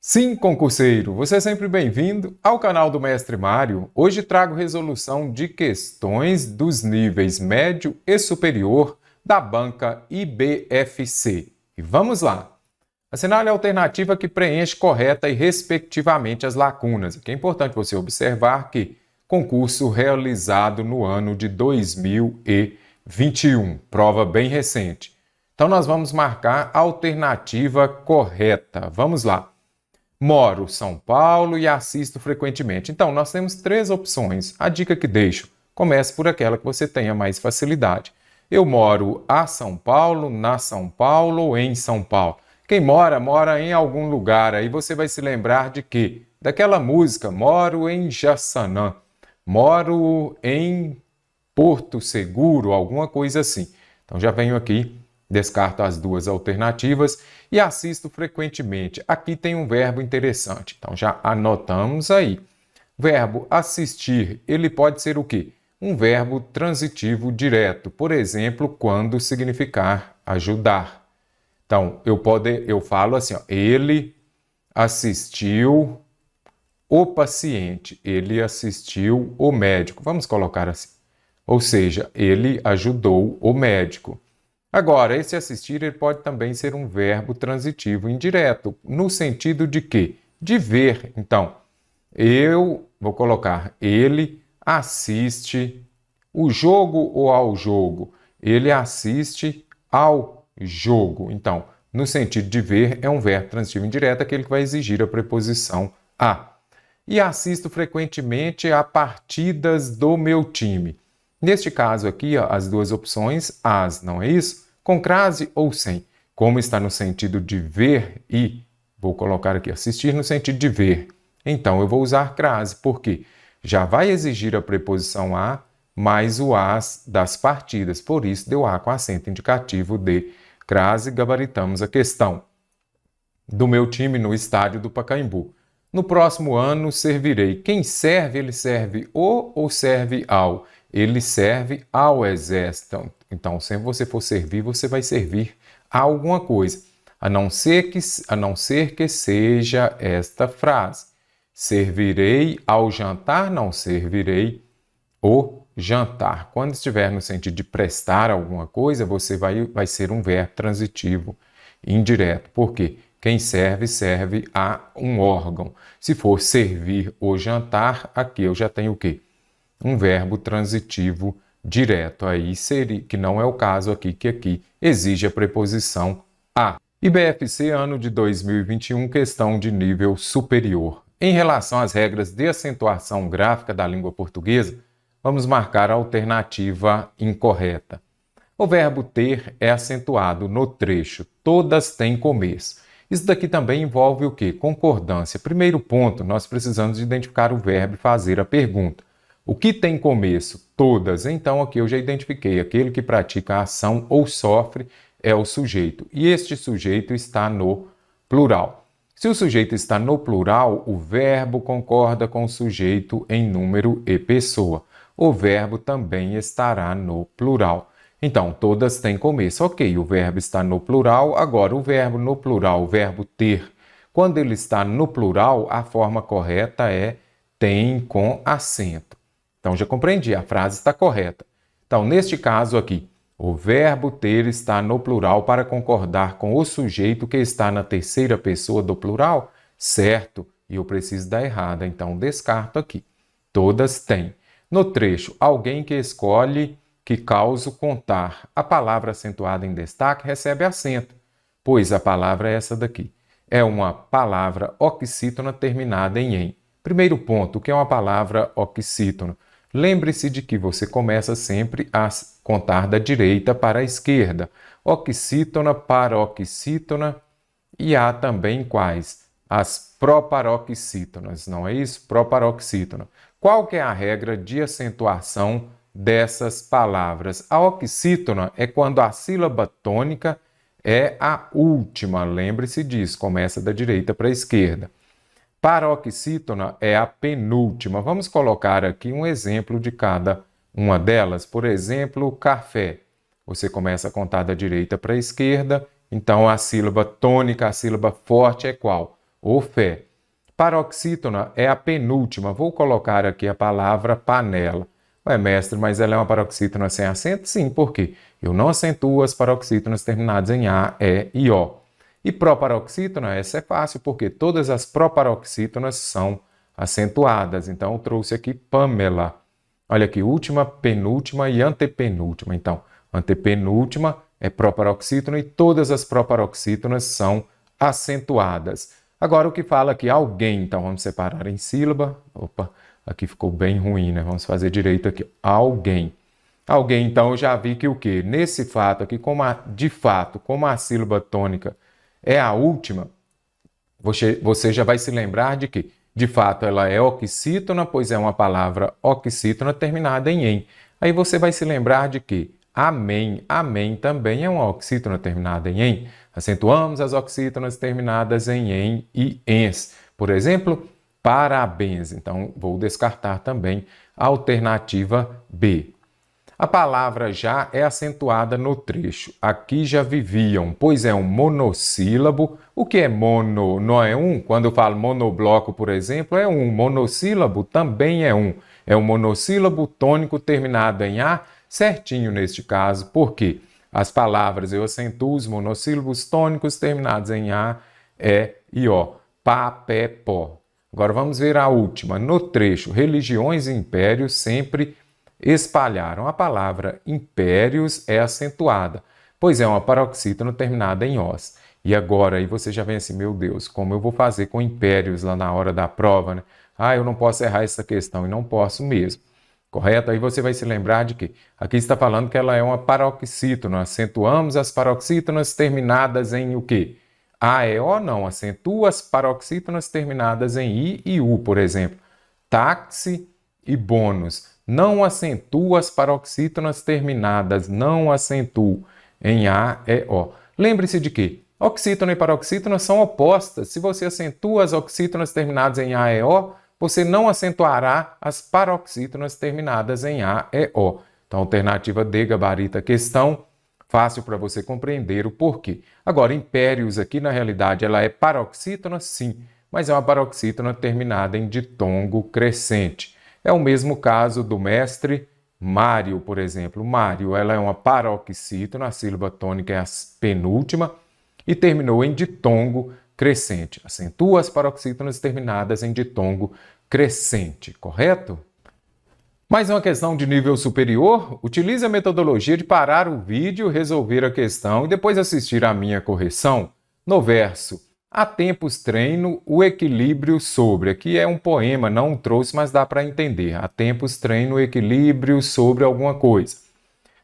Sim, concurseiro, você é sempre bem-vindo ao canal do Mestre Mário. Hoje trago resolução de questões dos níveis médio e superior da banca IBFC. E vamos lá! Assinale a alternativa que preenche correta e respectivamente as lacunas. Aqui é importante você observar que concurso realizado no ano de 2021, prova bem recente. Então nós vamos marcar a alternativa correta. Vamos lá! Moro São Paulo e assisto frequentemente. Então, nós temos três opções. A dica que deixo, comece por aquela que você tenha mais facilidade. Eu moro a São Paulo, na São Paulo ou em São Paulo. Quem mora, mora em algum lugar. Aí você vai se lembrar de quê? Daquela música, moro em Jaçanã, moro em Porto Seguro, alguma coisa assim. Então, já venho aqui. Descarto as duas alternativas e assisto frequentemente. Aqui tem um verbo interessante, então já anotamos aí. Verbo assistir, ele pode ser o quê? Um verbo transitivo direto, por exemplo, quando significar ajudar. Então, eu falo assim, ó, ele assistiu o paciente, ele assistiu o médico. Vamos colocar assim. Ou seja, ele ajudou o médico. Agora, esse assistir ele pode também ser um verbo transitivo indireto, no sentido de quê? De ver. Então, eu vou colocar ele assiste o jogo ou ao jogo. Ele assiste ao jogo. Então, no sentido de ver, é um verbo transitivo indireto, aquele que vai exigir a preposição a. E assisto frequentemente a partidas do meu time. Neste caso aqui, ó, as duas opções, as, não é isso? Com crase ou sem. Como está no sentido de ver e, vou colocar aqui, assistir no sentido de ver. Então, eu vou usar crase, porque já vai exigir a preposição a, mais o as das partidas. Por isso, deu a com acento indicativo de crase, gabaritamos a questão. Do meu time no estádio do Pacaembu. No próximo ano, servirei. Quem serve, ele serve o ou serve ao? Ele serve ao exército. Então, sempre você for servir, você vai servir a alguma coisa. A não ser que seja esta frase. Servirei ao jantar, não servirei o jantar. Quando estiver no sentido de prestar alguma coisa, você vai ser um verbo transitivo indireto. Por quê? Quem serve, serve a um órgão. Se for servir o jantar, aqui eu já tenho o quê? Um verbo transitivo direto. Aí seria, que não é o caso aqui, que aqui exige a preposição a. IBFC, ano de 2021, questão de nível superior. Em relação às regras de acentuação gráfica da língua portuguesa, vamos marcar a alternativa incorreta. O verbo ter é acentuado no trecho todas têm começo. Isso daqui também envolve o quê? Concordância. Primeiro ponto, nós precisamos identificar o verbo e fazer a pergunta. O que tem começo? Todas. Então, aqui eu já identifiquei. Aquele que pratica a ação ou sofre é o sujeito. E este sujeito está no plural. Se o sujeito está no plural, o verbo concorda com o sujeito em número e pessoa. O verbo também estará no plural. Então, todas têm começo. Ok, o verbo está no plural. Agora, o verbo no plural, o verbo ter. Quando ele está no plural, a forma correta é tem com acento. Então, já compreendi, a frase está correta. Então, neste caso aqui, o verbo ter está no plural para concordar com o sujeito que está na terceira pessoa do plural? Certo, e eu preciso da errada, então descarto aqui. Todas têm. No trecho, alguém que escolhe que causa contar. A palavra acentuada em destaque recebe acento, pois a palavra é essa daqui. É uma palavra oxítona terminada em "em". Primeiro ponto, o que é uma palavra oxítona? Lembre-se de que você começa sempre a contar da direita para a esquerda. Oxítona, paroxítona e há também quais? As proparoxítonas, não é isso? Proparoxítona. Qual que é a regra de acentuação dessas palavras? A oxítona é quando a sílaba tônica é a última. Lembre-se disso, começa da direita para a esquerda. Paroxítona é a penúltima. Vamos colocar aqui um exemplo de cada uma delas. Por exemplo, café. Você começa a contar da direita para a esquerda, então a sílaba tônica, a sílaba forte é qual? ou fé. Paroxítona é a penúltima. Vou colocar aqui a palavra panela. Ué, mestre, mas ela é uma paroxítona sem acento? Sim, por quê? Eu não acentuo as paroxítonas terminadas em A, E e O. E proparoxítona, essa é fácil, porque todas as proparoxítonas são acentuadas. Então, eu trouxe aqui Pamela. Olha aqui, última, penúltima e antepenúltima. Então, antepenúltima é proparoxítona e todas as proparoxítonas são acentuadas. Agora, o que fala aqui, alguém. Então, vamos separar em sílaba. Opa, aqui ficou bem ruim, né? Vamos fazer direito aqui. Alguém. Alguém, então, eu já vi que o quê? Nesse fato aqui, de fato, como a sílaba tônica é a última, você já vai se lembrar de que, de fato, ela é oxítona, pois é uma palavra oxítona terminada em "em". Aí você vai se lembrar de que amém, amém também é uma oxítona terminada em "em". Acentuamos as oxítonas terminadas em "em" e "ens". Por exemplo, parabéns. Então, vou descartar também a alternativa B. A palavra já é acentuada no trecho. Aqui já viviam, pois é um monossílabo. O que é mono? Não é um? Quando eu falo monobloco, por exemplo, é um. Monossílabo também é um. É um monossílabo tônico terminado em A, certinho neste caso. Por quê? As palavras eu acentuo os monossílabos tônicos terminados em A, E e O. Pá, pé, pó. Agora vamos ver a última. No trecho, religiões e impérios sempre espalharam. A palavra impérios é acentuada, pois é uma paroxítona terminada em os. E agora aí você já vem assim, meu Deus, como eu vou fazer com impérios lá na hora da prova, né? Ah, eu não posso errar essa questão, e não posso mesmo. Correto? Aí você vai se lembrar de que aqui está falando que ela é uma paroxítona. Acentuamos as paroxítonas terminadas em o quê? A, E, O não. Acentua as paroxítonas terminadas em I e U, por exemplo. Táxi e bônus. Não acentua as paroxítonas terminadas, não acentuo em A, E, O. Lembre-se de que oxítona e paroxítona são opostas. Se você acentua as oxítonas terminadas em A, E, O, você não acentuará as paroxítonas terminadas em A, E, O. Então, alternativa D gabarita a questão. Fácil para você compreender o porquê. Agora, impérios aqui, na realidade, ela é paroxítona, sim, mas é uma paroxítona terminada em ditongo crescente. É o mesmo caso do mestre Mário, por exemplo. Mário, ela é uma paroxítona, a sílaba tônica é a penúltima, e terminou em ditongo crescente. Acentua as paroxítonas terminadas em ditongo crescente, correto? Mais uma questão de nível superior, utilize a metodologia de parar o vídeo, resolver a questão e depois assistir à minha correção. No verso, há tempos treino o equilíbrio sobre. Aqui é um poema, não trouxe, mas dá para entender. Há tempos treino o equilíbrio sobre alguma coisa.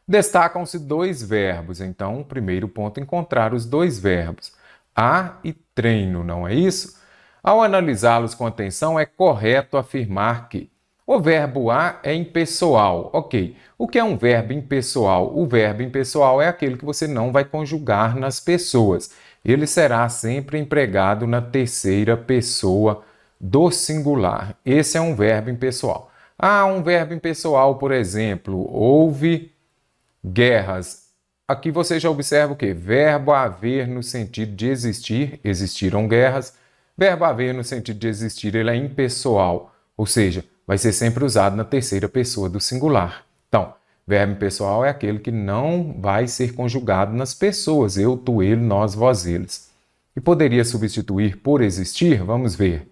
Destacam-se dois verbos, então, o primeiro ponto, encontrar os dois verbos. Há e treino, não é isso? Ao analisá-los com atenção, é correto afirmar que o verbo há é impessoal. Ok. O que é um verbo impessoal? O verbo impessoal é aquele que você não vai conjugar nas pessoas. Ele será sempre empregado na terceira pessoa do singular. Esse é um verbo impessoal. Ah, um verbo impessoal, por exemplo, houve guerras. Aqui você já observa o quê? Verbo haver no sentido de existir, existiram guerras. Verbo haver no sentido de existir, ele é impessoal, ou seja, vai ser sempre usado na terceira pessoa do singular. Então, verbo impessoal é aquele que não vai ser conjugado nas pessoas, eu, tu, ele, nós, vós, eles. E poderia substituir por existir? Vamos ver.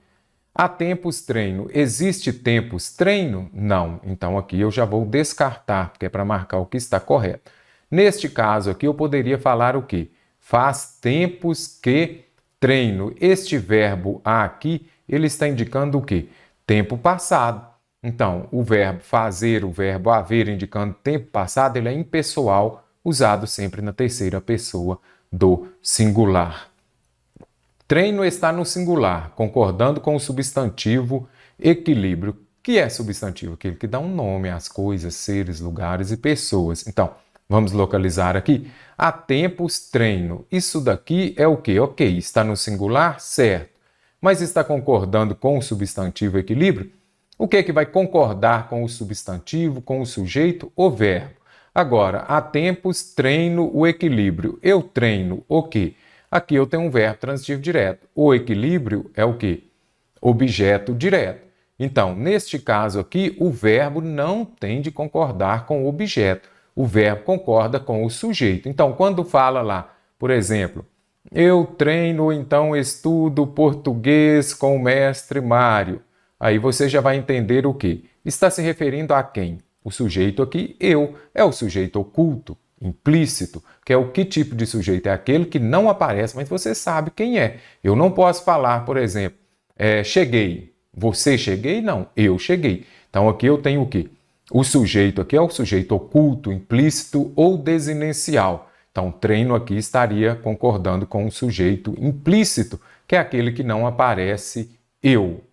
Há tempos treino. Existe tempos treino? Não. Então aqui eu já vou descartar, porque é para marcar o que está correto. Neste caso aqui eu poderia falar o quê? Faz tempos que treino. Este verbo aqui, ele está indicando o quê? Tempo passado. Então, o verbo fazer, o verbo haver, indicando tempo passado, ele é impessoal, usado sempre na terceira pessoa do singular. Treino está no singular, concordando com o substantivo equilíbrio. Que é substantivo? Aquele que dá um nome às coisas, seres, lugares e pessoas. Então, vamos localizar aqui. Há tempos treino. Isso daqui é o quê? Ok, está no singular? Certo. Mas está concordando com o substantivo equilíbrio? O que é que vai concordar com o substantivo, com o sujeito? O verbo. Agora, há tempos treino o equilíbrio. Eu treino o quê? Aqui eu tenho um verbo transitivo direto. O equilíbrio é o quê? Objeto direto. Então, neste caso aqui, o verbo não tem de concordar com o objeto. O verbo concorda com o sujeito. Então, quando fala lá, por exemplo, eu treino, então estudo português com o mestre Mário. Aí você já vai entender o quê? Está se referindo a quem? O sujeito aqui, eu, é o sujeito oculto, implícito, que é o que tipo de sujeito? É aquele que não aparece, mas você sabe quem é. Eu não posso falar, por exemplo, cheguei. Você cheguei? Não, eu cheguei. Então aqui eu tenho o quê? O sujeito aqui é o sujeito oculto, implícito ou desinencial. Então, treino aqui estaria concordando com o sujeito implícito, que é aquele que não aparece eu.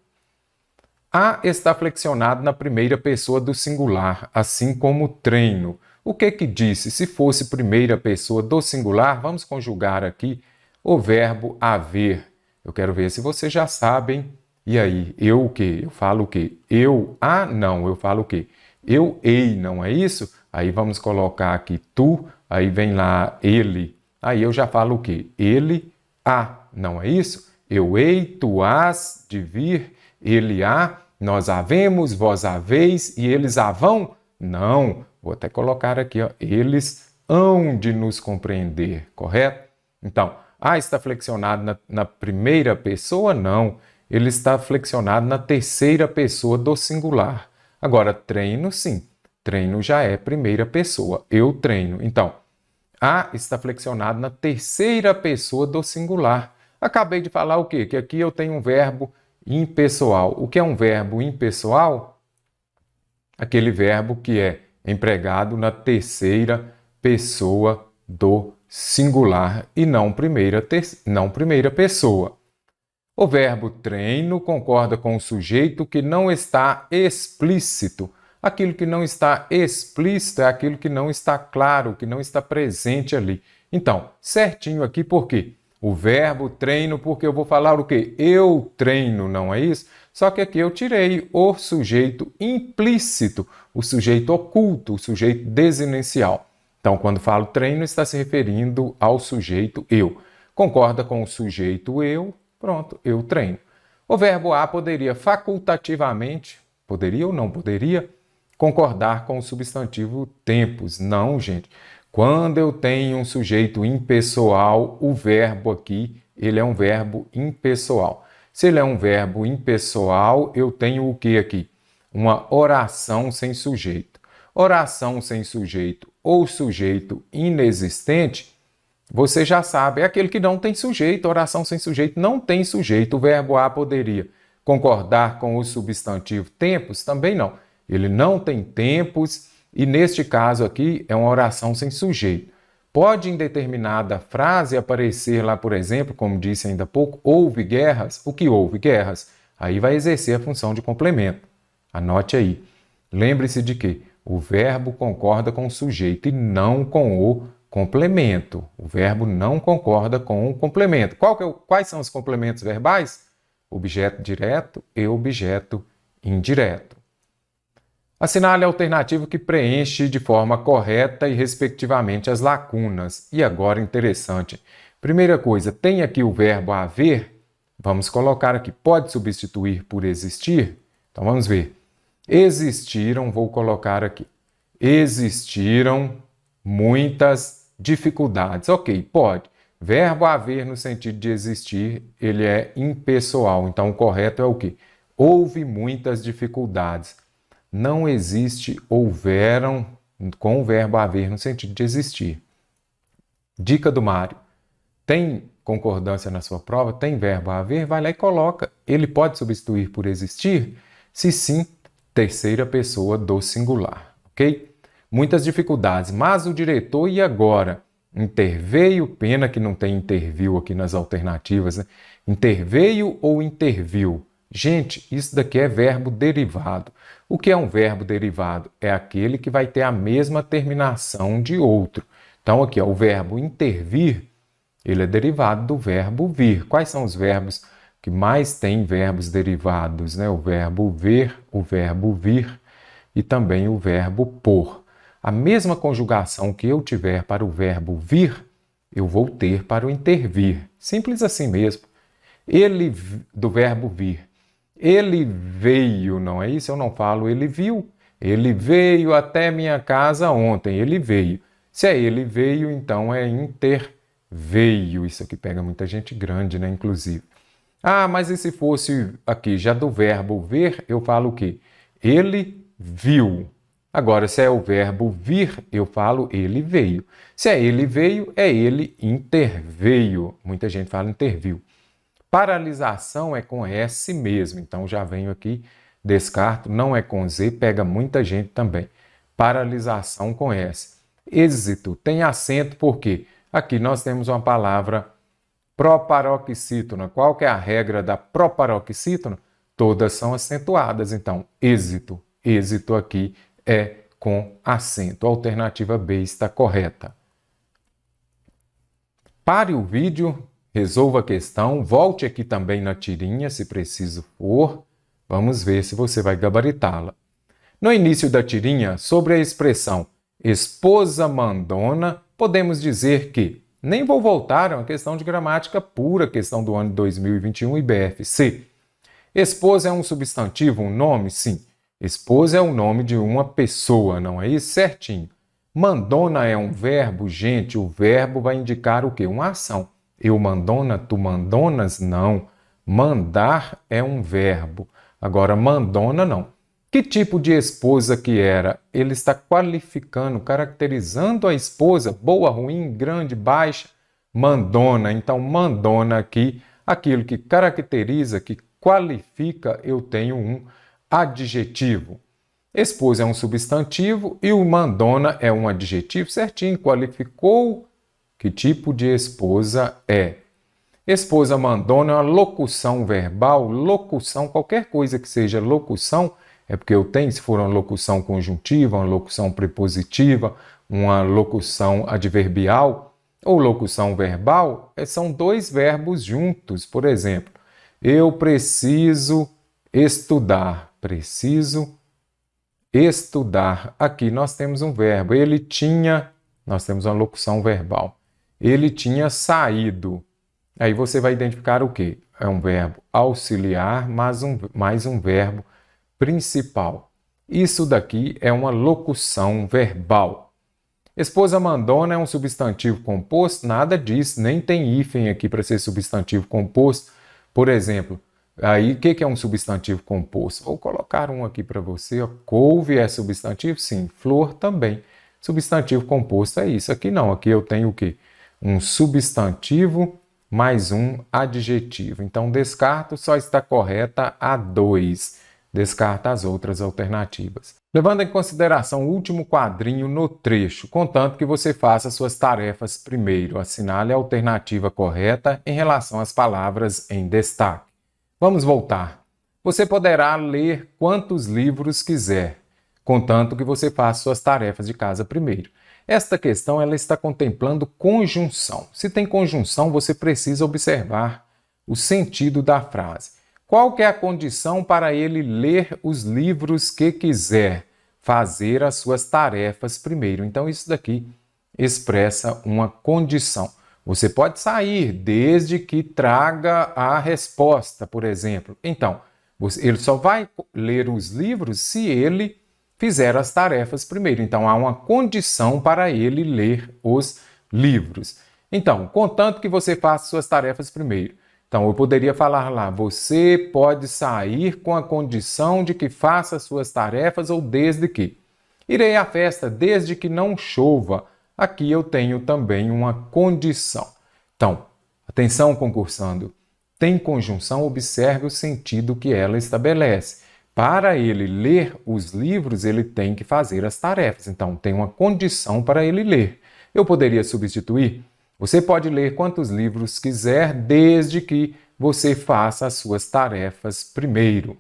A está flexionado na primeira pessoa do singular, assim como treino. O que disse? Se fosse primeira pessoa do singular, vamos conjugar aqui o verbo haver. Eu quero ver se vocês já sabem. E aí, eu o quê? Eu falo o quê? Eu, não, eu falo o quê? Eu, ei, não é isso? Aí vamos colocar aqui tu, aí vem lá ele. Aí eu já falo o quê? Ele, não é isso? Eu, ei, tu has de vir, ele há, nós havemos, vós haveis e eles havão? Não, vou até colocar aqui, ó, eles hão de nos compreender, correto? Então, está flexionado na primeira pessoa? Não, ele está flexionado na terceira pessoa do singular. Agora, treino, sim, treino já é primeira pessoa, eu treino. Então, está flexionado na terceira pessoa do singular. Acabei de falar o quê? Que aqui eu tenho um verbo impessoal. O que é um verbo impessoal? Aquele verbo que é empregado na terceira pessoa do singular e não primeira pessoa. O verbo treino concorda com o sujeito que não está explícito. Aquilo que não está explícito é aquilo que não está claro, que não está presente ali. Então, certinho aqui, por quê? O verbo treino, porque eu vou falar o quê? Eu treino, não é isso? Só que aqui eu tirei o sujeito implícito, o sujeito oculto, o sujeito desinencial. Então, quando falo treino, está se referindo ao sujeito eu. Concorda com o sujeito eu? Pronto, eu treino. O verbo a poderia facultativamente, poderia ou não poderia, concordar com o substantivo tempos. Não, gente. Quando eu tenho um sujeito impessoal, o verbo aqui, ele é um verbo impessoal. Se ele é um verbo impessoal, eu tenho o que aqui? Uma oração sem sujeito. Oração sem sujeito ou sujeito inexistente, você já sabe, é aquele que não tem sujeito. Oração sem sujeito não tem sujeito. O verbo a poderia concordar com o substantivo tempos? Também não. Ele não tem tempos e, neste caso aqui, é uma oração sem sujeito. Pode, em determinada frase, aparecer lá, por exemplo, como disse ainda há pouco, houve guerras. O que houve? Guerras. Aí vai exercer a função de complemento. Anote aí. Lembre-se de que o verbo concorda com o sujeito e não com o complemento. O verbo não concorda com o complemento. Quais são os complementos verbais? Objeto direto e objeto indireto. Assinale a alternativa que preenche de forma correta e respectivamente as lacunas. E agora, interessante. Primeira coisa, tem aqui o verbo haver. Vamos colocar aqui, pode substituir por existir? Então, vamos ver. Existiram, vou colocar aqui. Existiram muitas dificuldades. Ok, pode. Verbo haver no sentido de existir, ele é impessoal. Então, o correto é o quê? Houve muitas dificuldades. Não existe houveram com o verbo haver no sentido de existir. Dica do Mário. Tem concordância na sua prova? Tem verbo haver? Vai lá e coloca. Ele pode substituir por existir? Se sim, terceira pessoa do singular. Ok? Muitas dificuldades, mas o diretor e agora? Interveio, pena que não tem interviu aqui nas alternativas, né? Interveio ou interviu? Gente, isso daqui é verbo derivado. O que é um verbo derivado? É aquele que vai ter a mesma terminação de outro. Então, aqui, ó, o verbo intervir, ele é derivado do verbo vir. Quais são os verbos que mais têm verbos derivados, né? O verbo ver, o verbo vir e também o verbo por. A mesma conjugação que eu tiver para o verbo vir, eu vou ter para o intervir. Simples assim mesmo. Ele, do verbo vir. Ele veio, não é isso? Eu não falo ele viu. Ele veio até minha casa ontem. Ele veio. Se é ele veio, então é interveio. Isso aqui pega muita gente grande, né? Inclusive. Ah, mas e se fosse aqui já do verbo ver, eu falo o quê? Ele viu. Agora, se é o verbo vir, eu falo ele veio. Se é ele veio, é ele interveio. Muita gente fala interviu. Paralisação é com S mesmo, então já venho aqui, descarto, não é com Z, pega muita gente também. Paralisação com S. Êxito tem acento porque aqui nós temos uma palavra proparoxítona. Qual que é a regra da proparoxítona? Todas são acentuadas, então êxito. Êxito aqui é com acento. A alternativa B está correta. Pare o vídeo, resolva a questão, volte aqui também na tirinha, se preciso for. Vamos ver se você vai gabaritá-la. No início da tirinha, sobre a expressão esposa mandona, podemos dizer que, nem vou voltar, é uma questão de gramática pura, questão do ano 2021 IBFC. Esposa é um substantivo, um nome? Sim. Esposa é o nome de uma pessoa, não é isso? Certinho. Mandona é um verbo, gente, o verbo vai indicar o quê? Uma ação. Eu mandona, tu mandonas? Não. Mandar é um verbo. Agora, mandona não. Que tipo de esposa que era? Ele está qualificando, caracterizando a esposa, boa, ruim, grande, baixa, mandona. Então, mandona aqui, aquilo que caracteriza, que qualifica, eu tenho um adjetivo. Esposa é um substantivo e o mandona é um adjetivo, certinho, qualificou que tipo de esposa é. Esposa mandona é uma locução verbal, locução, qualquer coisa que seja locução, é porque eu tenho, se for uma locução conjuntiva, uma locução prepositiva, uma locução adverbial ou locução verbal, são dois verbos juntos. Por exemplo, eu preciso estudar. Preciso estudar. Aqui nós temos um verbo. Ele tinha, nós temos uma locução verbal. Ele tinha saído. Aí você vai identificar o quê? É um verbo auxiliar mais um verbo principal. Isso daqui é uma locução verbal. Esposa mandona é um substantivo composto? Nada disso, nem tem hífen aqui para ser substantivo composto. Por exemplo, aí o que é um substantivo composto? Vou colocar um aqui para você. Ó. Couve é substantivo? Sim. Flor também. Substantivo composto é isso. Aqui não, aqui eu tenho o quê? Um substantivo mais um adjetivo. Então, descarto, só está correta a 2. Descarta as outras alternativas. Levando em consideração o último quadrinho no trecho, contanto que você faça suas tarefas primeiro. Assinale a alternativa correta em relação às palavras em destaque. Vamos voltar. Você poderá ler quantos livros quiser, contanto que você faça suas tarefas de casa primeiro. Esta questão ela está contemplando conjunção. Se tem conjunção, você precisa observar o sentido da frase. Qual que é a condição para ele ler os livros que quiser? Fazer as suas tarefas primeiro. Então, isso daqui expressa uma condição. Você pode sair desde que traga a resposta, por exemplo. Então, ele só vai ler os livros se ele fizer as tarefas primeiro. Então, há uma condição para ele ler os livros. Então, contanto que você faça suas tarefas primeiro. Então, eu poderia falar lá, você pode sair com a condição de que faça suas tarefas ou desde que. Irei à festa desde que não chova. Aqui eu tenho também uma condição. Então, atenção concursando. Tem conjunção, observe o sentido que ela estabelece. Para ele ler os livros, ele tem que fazer as tarefas. Então, tem uma condição para ele ler. Eu poderia substituir? Você pode ler quantos livros quiser, desde que você faça as suas tarefas primeiro.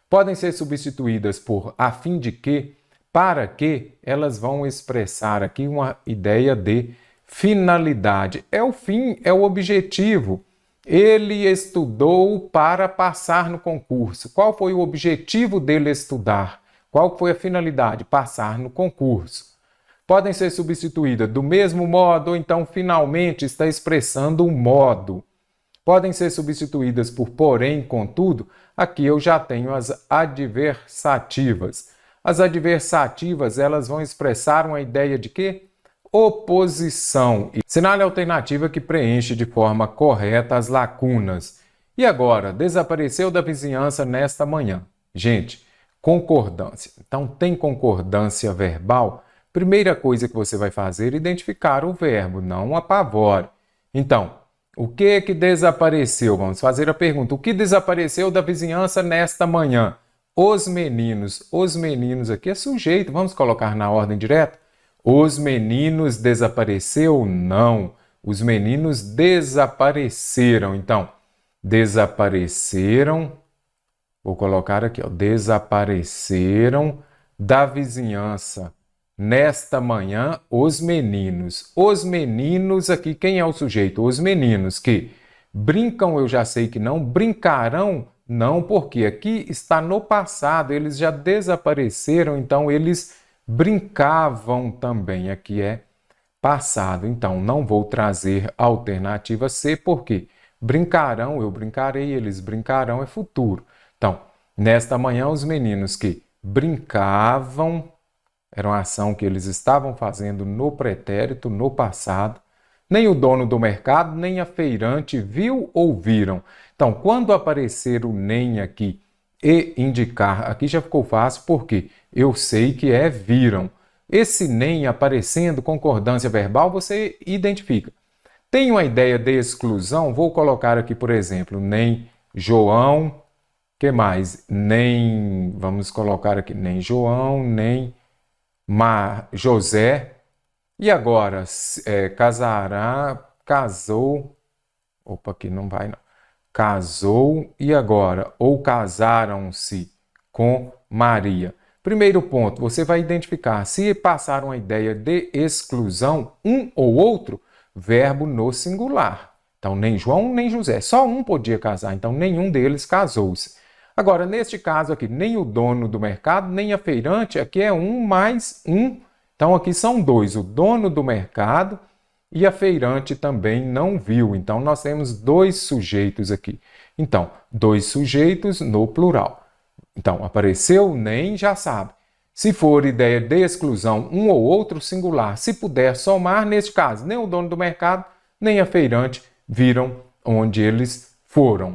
Podem ser substituídas por a fim de que, para que, elas vão expressar aqui uma ideia de finalidade. É o fim, é o objetivo. Ele estudou para passar no concurso. Qual foi o objetivo dele estudar? Qual foi a finalidade? Passar no concurso. Podem ser substituídas do mesmo modo ou então finalmente está expressando um modo. Podem ser substituídas por porém, contudo. Aqui eu já tenho as adversativas. As adversativas, elas vão expressar uma ideia de quê? Oposição. Sinale a alternativa que preenche de forma correta as lacunas. E agora, desapareceu da vizinhança nesta manhã. Gente, concordância. Então, tem concordância verbal? Primeira coisa que você vai fazer é identificar o verbo, não apavore. Então, o que desapareceu? Vamos fazer a pergunta. O que desapareceu da vizinhança nesta manhã? Os meninos. Os meninos aqui é sujeito. Vamos colocar na ordem direta? Os meninos desapareceu? Não. Os meninos desapareceram. Então, desapareceram. Vou colocar aqui, ó. Desapareceram da vizinhança. Nesta manhã, os meninos. Os meninos aqui, quem é o sujeito? Os meninos que brincam, eu já sei que não. Brincarão, não, porque aqui está no passado. Eles já desapareceram, então eles brincavam também. Aqui é passado. Então, não vou trazer a alternativa C, porque brincarão, eu brincarei, eles brincarão, é futuro. Então, nesta manhã, os meninos que brincavam, era uma ação que eles estavam fazendo no pretérito, no passado. Nem o dono do mercado, nem a feirante viu ou viram. Então, quando aparecer o nem aqui e indicar, aqui já ficou fácil, porque eu sei que é viram. Esse nem aparecendo, concordância verbal, você identifica. Tem uma ideia de exclusão? Vou colocar aqui, por exemplo, nem João, que mais? Nem, vamos colocar aqui, nem João, nem José. E agora, casará, casou, opa, aqui não vai não. Casou e agora, ou casaram-se com Maria. Primeiro ponto, você vai identificar se passar uma ideia de exclusão, um ou outro, verbo no singular. Então, nem João, nem José. Só um podia casar, então nenhum deles casou-se. Agora, neste caso aqui, nem o dono do mercado, nem a feirante, aqui é um mais um. Então, aqui são dois, o dono do mercado e a feirante também não viu. Então, nós temos dois sujeitos aqui. Então, dois sujeitos no plural. Então, apareceu nem, já sabe. Se for ideia de exclusão, um ou outro singular, se puder somar, neste caso, nem o dono do mercado, nem a feirante viram onde eles foram.